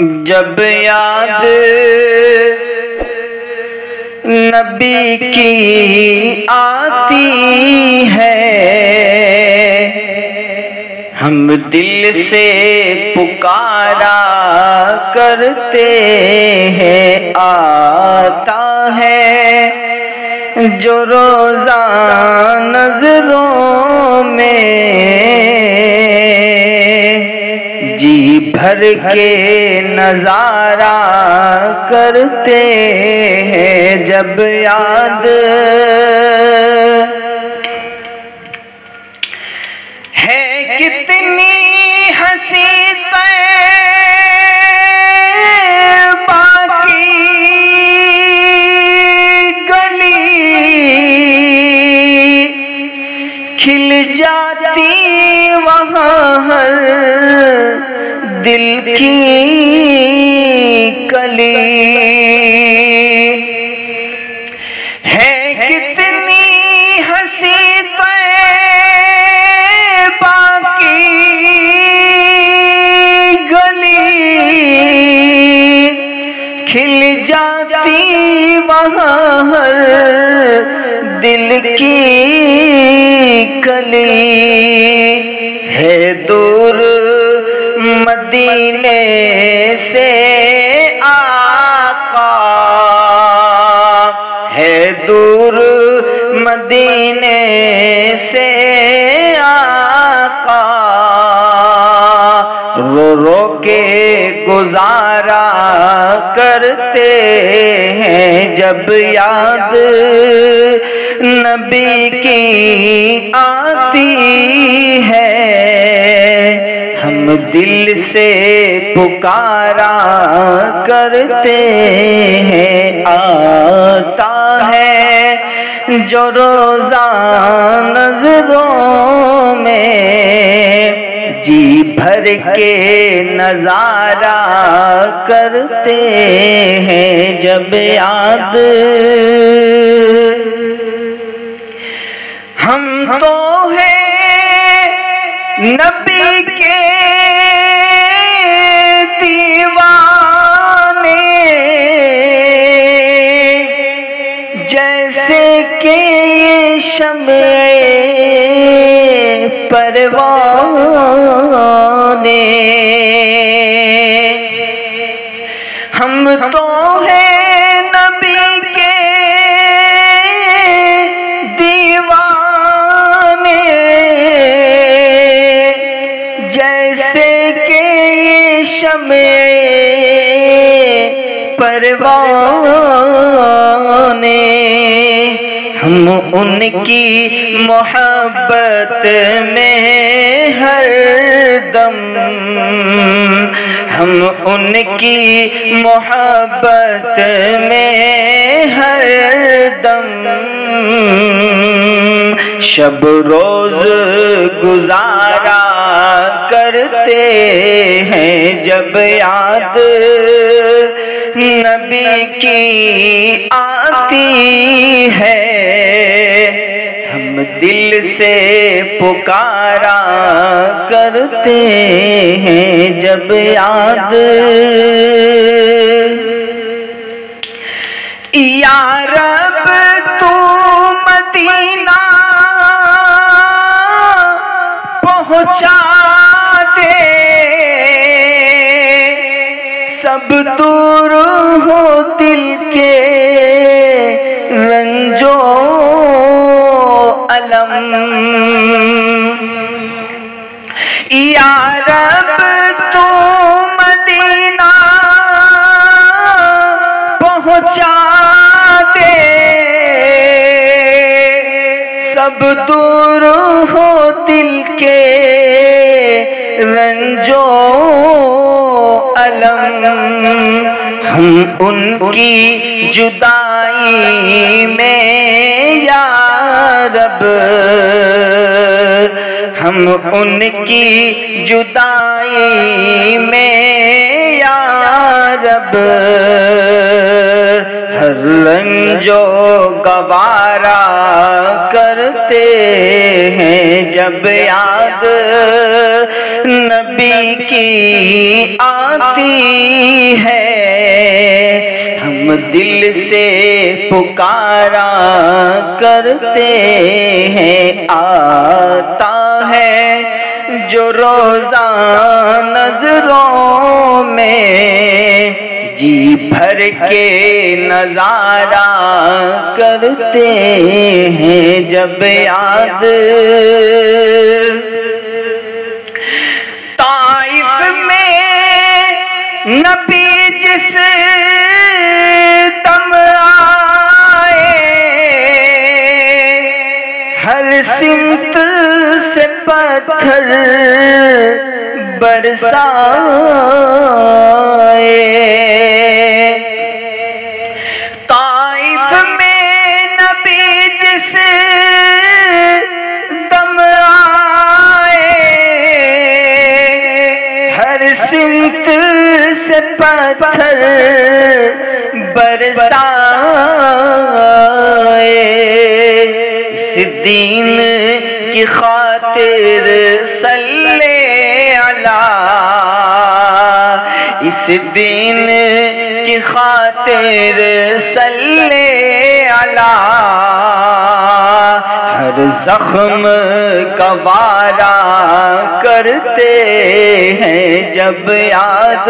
جب یاد نبی کی آتی ہے ہم دل سے پکارا کرتے ہیں، آتا ہے جو روزہ نظروں میں، جی بھر کے نظارہ کرتے ہیں جب یاد ہے کتنی ہنسی طیبہ کی گلی کھل جاتی وہاں ہر دل کی کلی، ہے کتنی ہنسی طیبہ کی گلی کھل جاتی وہاں ہر دل کی کلی، ہے دور مدینے سے آقا، ہے دور مدینے سے آقا، رو رو کے گزارا کرتے ہیں جب یاد نبی کی آتی ہے ہم دل سے پکارا کرتے ہیں، آتا ہے جو روزہ نظروں میں، جی بھر کے نظارہ کرتے ہیں جب یاد ہم تو ہیں نبی کے دیوانے، جیسے کہ یہ شمع پروانے، ہم تو ہیں نبی کے جیسے کہ یہ شمع پروانے، ہم ان کی محبت میں ہر دم، ہم ان کی محبت میں ہر دم شب روز گزارا کرتے ہیں جب یاد نبی کی آتی ہے ہم دل سے پکارا کرتے ہیں جب یاد یا رب تو مدینہ پہنچا دے، سب دور ہو دل کے رنجو علم، یا رب تو مدینہ پہنچا دے، سب دور ہو دل کے رنجو علم، ہم ان کی جدائی میں یا رب، ہم ان کی جدائی میں یا رب ہر رنجو گوارا کرتے ہیں جب یاد نبی کی آتی ہے، ہم دل سے پکارا کرتے ہیں، آتا ہے جو روزہ نظروں میں، جی بھر کے نظارہ کرتے ہیں جب یاد طائف میں نبی جس دم آئے، ہر سمت سے پتھر برسائے، طائف میں نبی جس دم آئے، ہر سمت سے پتھر برسائے، اس دین کی خاطر صلی علی، اس دین کی خاطر صلی علی، ہر زخم کا وارا کرتے ہیں جب یاد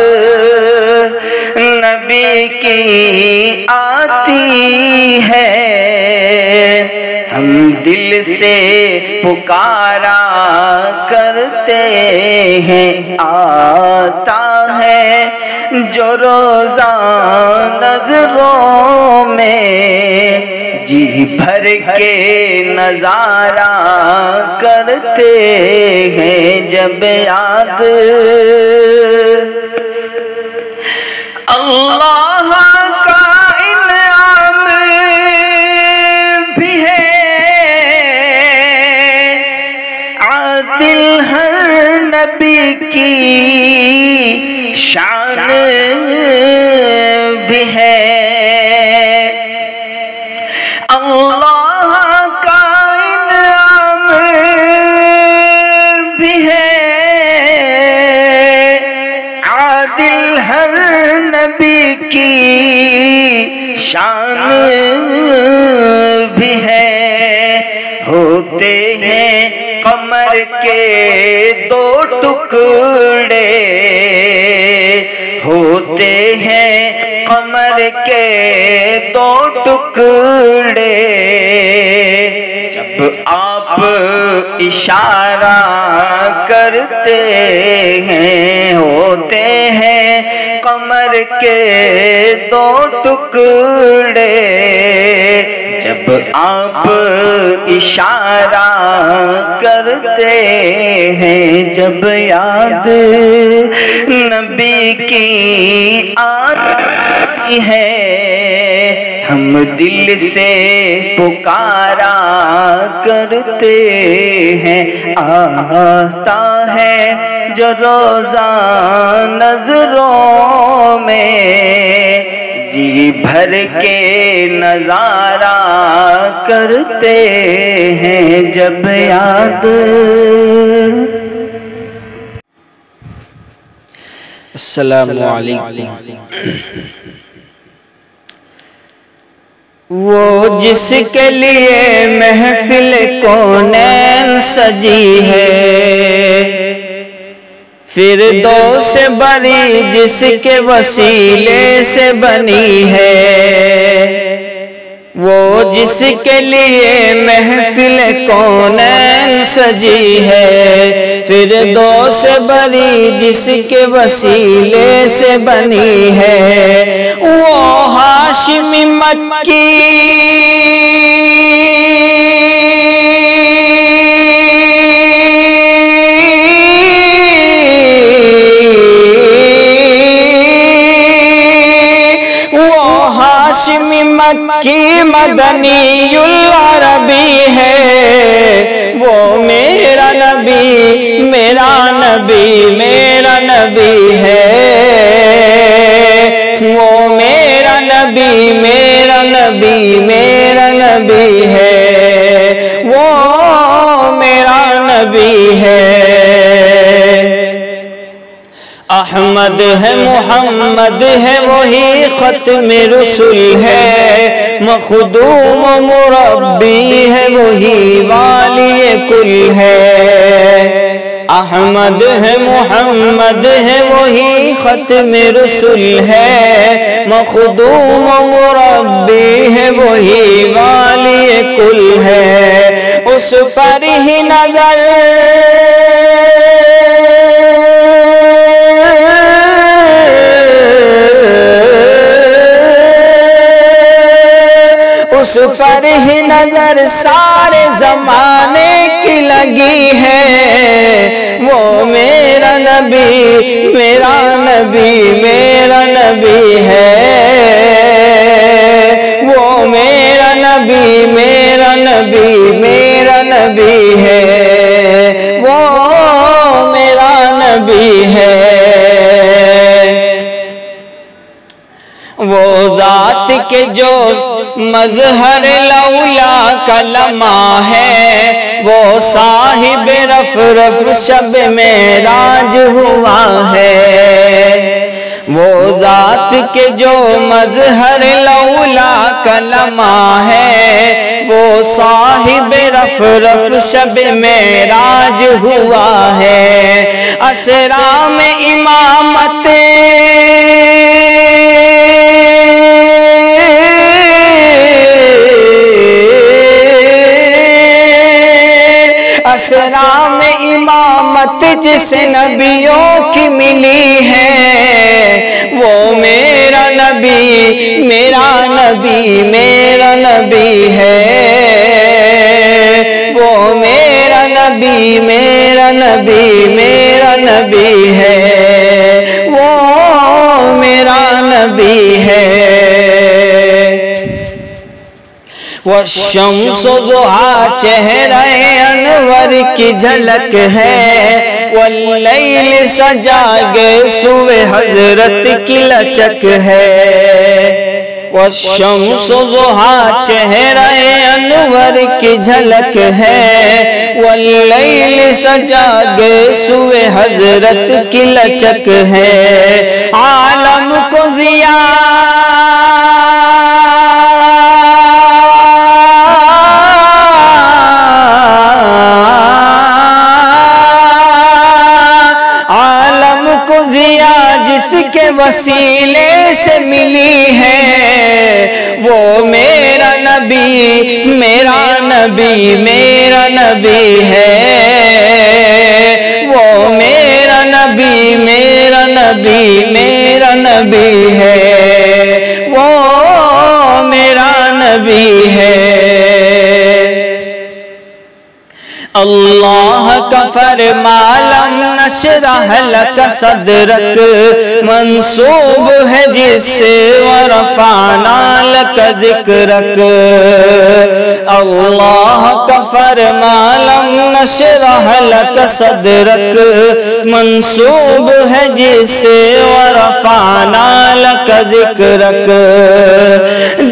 نبی کی آتی ہے، ہم دل سے پکارا کرتے ہیں، آتا ہے جو روزہ نظروں میں، جی بھر کے نظارہ کرتے ہیں جب یاد اللہ کا انعام بھی ہے، عادل ہر نبی کی شان بھی ہے، اللہ کا انعام بھی ہے، عادل ہر نبی کی شان بھی ہے، ہوتے ہیں قمر کے دو ٹکڑے، ہوتے ہیں قمر کے دو ٹکڑے، جب آپ اشارہ کرتے ہیں، ہوتے ہیں قمر کے دو ٹکڑے، جب آپ اشارہ کرتے ہیں جب یاد نبی کی آتی ہے، ہم دل سے پکارا کرتے ہیں، آتا ہے جو روزہ نظروں میں، جی بھر کے نظارہ کرتے ہیں جب یاد السلام علیکم۔ وہ جس کے لیے محفل کونین سجی ہے، فردوس بری جس کے وسیلے سے بنی ہے، وہ جس کے لیے محفل کونین سجی ہے، فردوس بری جس کے وسیلے سے بنی ہے، وہ ہاشمی مکی مکی مدنی العربی ہے، وہ میرا نبی میرا نبی میرا نبی ہے، وہ میرا نبی میرا نبی میرا نبی ہے، وہ میرا نبی ہے، احمد ہے محمد ہے وہی ختم رسول ہے، مخدوم و مربی ہے وہی والی کل ہے۔ احمد ہے محمد ہے وہی ختم رسول ہے، مخدوم و مربی ہے وہی والی کل ہے۔ اس پر ہی نظر اس پر ہی نظر سارے زمانے کی لگی ہے، وہ میرا نبی میرا نبی میرا نبی ہے، وہ میرا نبی میرا نبی میرا نبی ہے، وہ میرا نبی ہے۔ وہ ذات کے جو مظہر لولا کا لمحہ ہے، وہ صاحب رفرف شب معراج ہوا ہے۔ وہ ذات کے جو مظہر لولا کا لمحہ ہے، وہ صاحب رفرف شب معراج ہوا ہے۔ اسرا میں امامت اسرا میں امامت جس نبیوں کی ملی ہے، وہ میرا نبی میرا نبی میرا نبی ہے، وہ میرا نبی میرا نبی میرا نبی ہے، وہ میرا نبی ہے۔ والشمس ضحیٰ چہرہ انور کی جھلک ہے، واللیل سجاگ سوئے حضرت کی لچک ہے۔ والشمس ضحیٰ چہرہ انور کی جھلک ہے، واللیل سجاگ سوئے حضرت کی لچک ہے۔ عالم کو ضیاء کے وسیلے سے ملی ہے، وہ میرا نبی میرا نبی میرا نبی ہے، وہ میرا نبی میرا نبی میرا نبی ہے، وہ میرا نبی ہے۔ اللہ کا فرما لم نشرح لک صدرک منسوب ہے جس سے ورفعنا لک ذکرک۔ اللہ کا فرما لم نشرح لک صدرک منسوب ہے جس سے ورفعنا لک ذکرک۔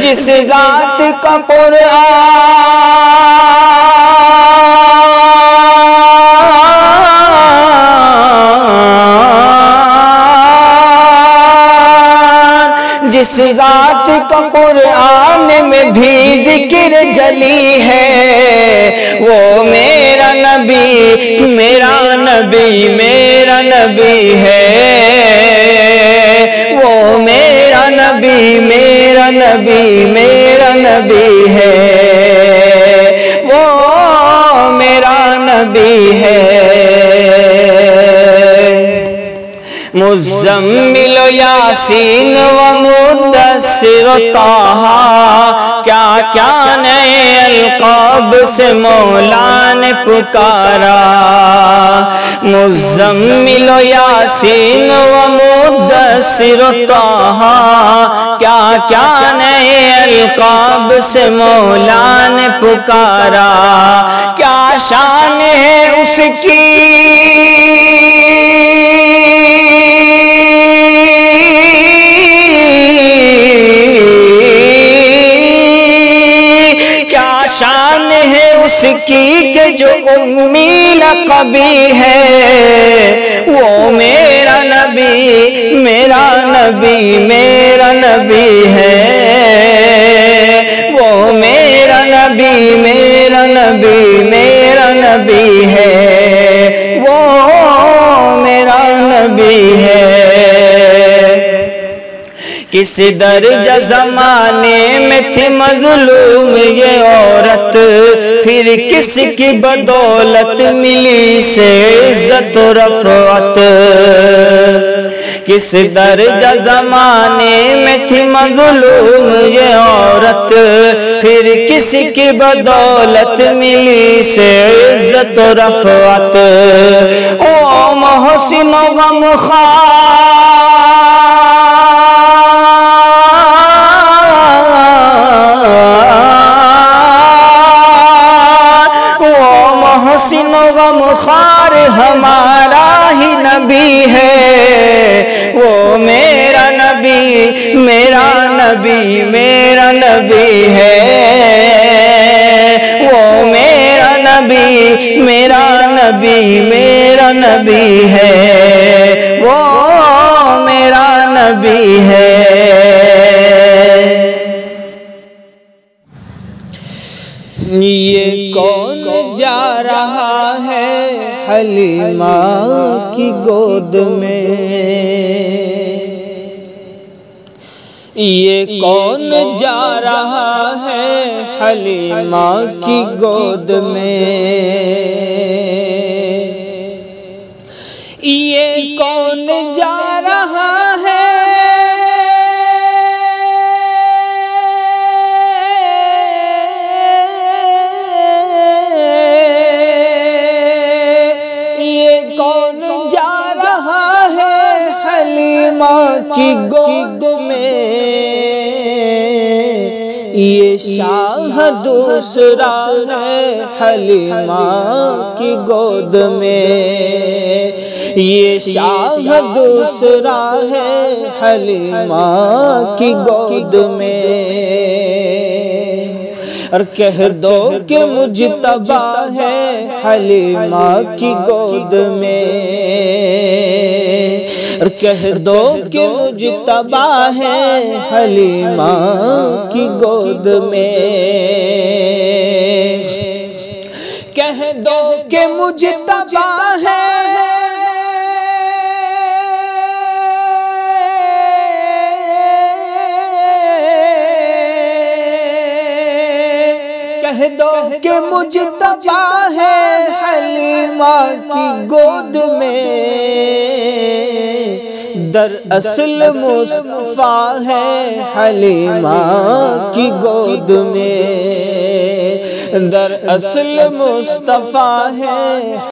جس ذات کا قرآن جس ذات کا قرآن میں بھی ذکر جلی ہے، وہ میرا نبی میرا نبی میرا نبی ہے، وہ میرا نبی میرا نبی میرا نبی ہے، وہ میرا نبی ہے۔ مزمل و یاسین و مدثر و طٰہٰ، کیا کیا نئے القاب سے مولا نے پکارا۔ مزمل و یاسین و مدثر و طٰہٰ، کیا کیا نئے القاب سے مولا نے پکارا۔ کیا شان ہے اس کی کی کہ جو امی لقبی ہے، وہ میرا نبی نبی میرا نبی ہے، وہ میرا نبی میرا نبی میرا نبی ہے، وہ میرا نبی ہے۔ کس درجہ زمانے میں تھی مظلوم یہ عورت، پھر کس کی بدولت ملی سے عزت و رفعت۔ کس درجہ زمانے میں تھی مظلوم یہ عورت، پھر کس کی بدولت ملی سے عزت و رفعت۔ او محسن و غمخوار، محسن و غمخوار ہمارا ہی نبی ہے، وہ میرا نبی میرا نبی میرا نبی ہے، وہ میرا نبی میرا نبی میرا نبی ہے، وہ میرا نبی ہے۔ یہ کون جا رہا ہے حلیمہ کی گود میں، یہ کون جا رہا ہے حلیمہ کی گود میں، یہ کون جا رہا ہے کی گود میں، یہ شاہ دوسرا ہے حلیمہ کی گود میں، یہ شاہ دوسرا ہے حلیمہ کی گود میں۔ اور کہہ دو کہ مجتبی ہے حلیمہ کی گود میں، اور کہہ دو کہ مجتبی ہے حلیمہ کی گود میں، کہہ دو کہ مجتبی ہے کہہ دو کہ مجتبی ہے حلیمہ کی گود میں، دراصل مصطفیٰ ہے حلیمہ کی گود میں، دراصل مصطفیٰ ہے